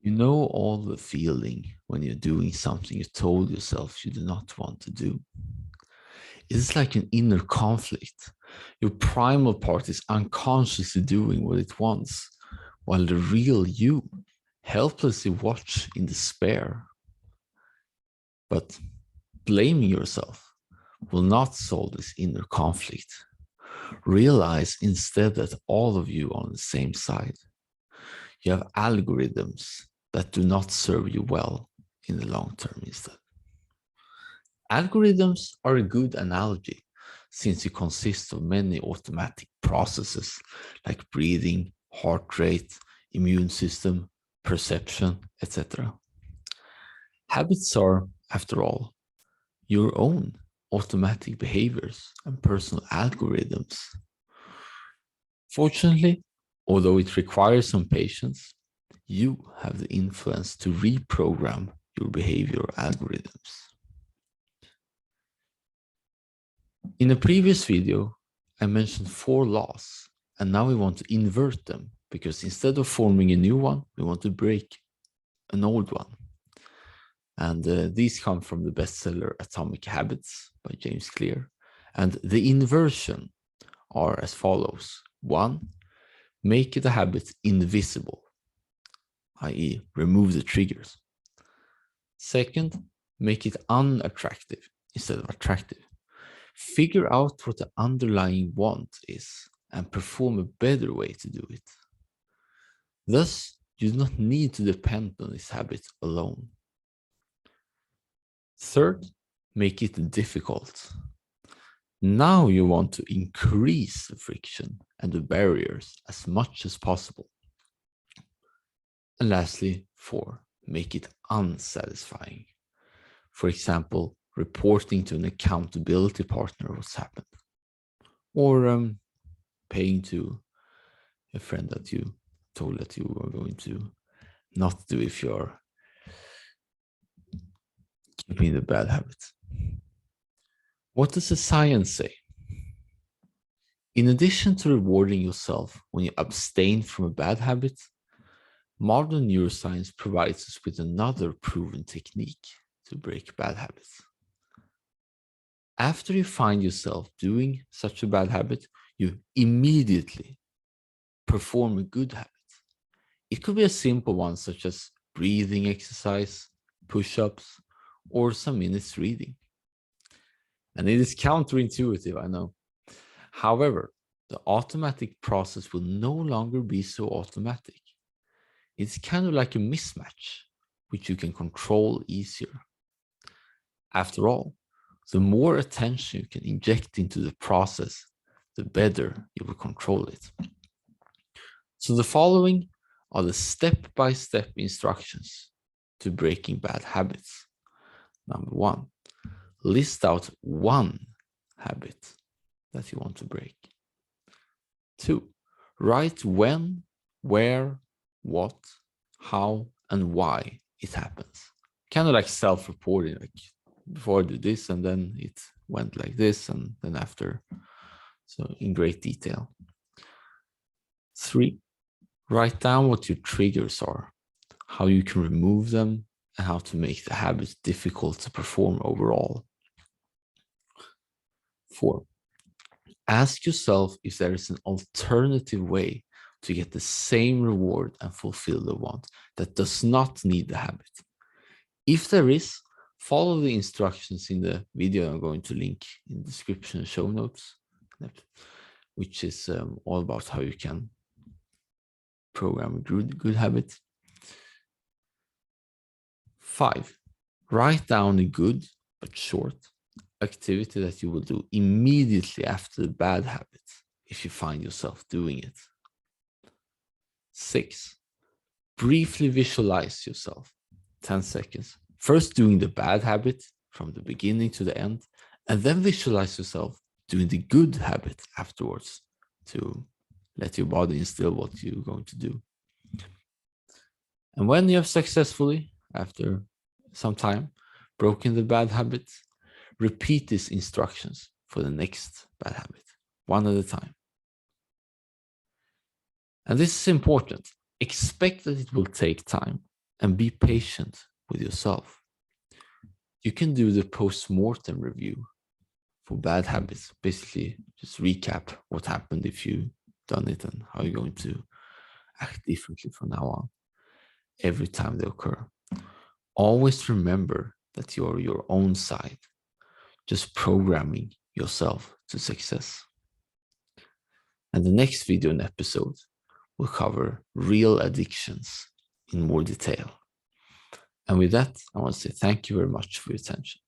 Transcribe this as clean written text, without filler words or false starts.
You know all the feeling when you're doing something you told yourself you do not want to do. It's like an inner conflict. Your primal part is unconsciously doing what it wants, while the real you helplessly watch in despair. But blaming yourself will not solve this inner conflict. Realize instead that all of you are on the same side. You have algorithms that do not serve you well in the long term instead. Algorithms are a good analogy since it consists of many automatic processes like breathing, heart rate, immune system, perception, etc. Habits are, after all, your own automatic behaviors and personal algorithms. Fortunately, although it requires some patience, you have the influence to reprogram your behavioral algorithms. In a previous video, I mentioned 4 laws, and now we want to invert them because instead of forming a new one, we want to break an old one. And these come from the bestseller Atomic Habits by James Clear. And the inversion are as follows. 1, make the habit invisible, i.e. remove the triggers. 2nd, make it unattractive instead of attractive. Figure out what the underlying want is and perform a better way to do it. Thus, you do not need to depend on this habit alone. 3rd, make it difficult. Now you want to increase the friction and the barriers as much as possible. And lastly, 4, make it unsatisfying. For example, reporting to an accountability partner what's happened. Or paying to a friend that you told that you were going to not do if you're keeping the bad habits. What does the science say? In addition to rewarding yourself when you abstain from a bad habit, modern neuroscience provides us with another proven technique to break bad habits. After you find yourself doing such a bad habit, you immediately perform a good habit. It could be a simple one such as breathing exercise, push-ups, or some minutes reading. And it is counterintuitive, I know. However, the automatic process will no longer be so automatic. It's kind of like a mismatch, which you can control easier. After all, the more attention you can inject into the process, the better you will control it. So the following are the step-by-step instructions to breaking bad habits. Number 1, list out 1 habit that you want to break. 2, write when, where, what, how, and why it happens. Kind of like self-reporting, like before I did this and then it went like this and then after. So in great detail. 3, write down what your triggers are, how you can remove them, and how to make the habit difficult to perform overall. 4, ask yourself if there is an alternative way to get the same reward and fulfill the want that does not need the habit. If there is, follow the instructions in the video I'm going to link in the description and show notes, which is all about how you can program a good habit. 5, write down a good but short activity that you will do immediately after the bad habit if you find yourself doing it. 6, briefly visualize yourself 10 seconds. First doing the bad habit from the beginning to the end, and then visualize yourself doing the good habit afterwards to let your body instill what you're going to do. And when you have successfully, after some time, broken the bad habit, repeat these instructions for the next bad habit, one at a time. And this is important. Expect that it will take time and be patient with yourself. You can do the post-mortem review for bad habits. Basically, just recap what happened if you done it and how you're going to act differently from now on every time they occur. Always remember that you're your own side, just programming yourself to success. And the next video and episode will cover real addictions in more detail. And with that, I want to say thank you very much for your attention.